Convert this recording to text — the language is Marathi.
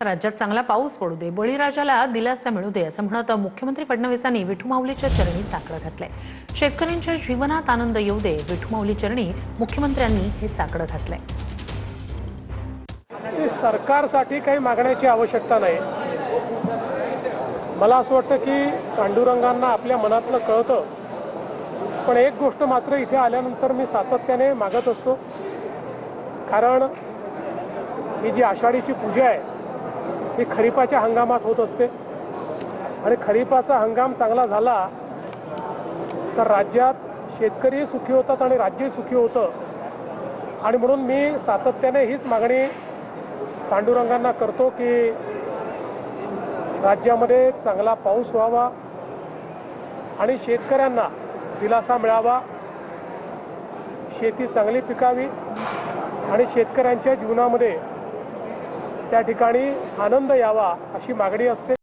राज्यात चांगला पाऊस पडू दे, बळीराजाला दिलासा मिळू दे असं म्हणत मुख्यमंत्री फडणवीसांनी विठुमाऊलीच्या चरणी साकडं घातलंय। शेतकऱ्यांच्या जीवनात आनंद येऊ दे, विठुमाऊली चरणी मुख्यमंत्र्यांनी हे साकडं घातलंय। सरकारसाठी काही मागण्याची आवश्यकता नाही। मला असं वाटतं की पांडुरंगांना आपल्या मनातलं कळतं, पण एक गोष्ट मात्र इथे आल्यानंतर मी सातत्याने मागत असतो, कारण ही जी आषाढीची पूजा आहे ही खरीपाच्या हंगामात होत असते आणि खरीपाचा हंगाम चांगला झाला तर राज्यात शेतकरी सुखी होतात आणि राज्यही सुखी होतं। आणि म्हणून मी सातत्याने हीच मागणी पांडुरंगांना करतो की राज्यामध्ये चांगला पाऊस व्हावा आणि शेतकऱ्यांना दिलासा मिळावा, शेती चांगली पिकावी आणि शेतकऱ्यांच्या जीवनामध्ये त्या ठिकाणी आनंद यावा अशी मागणी असते।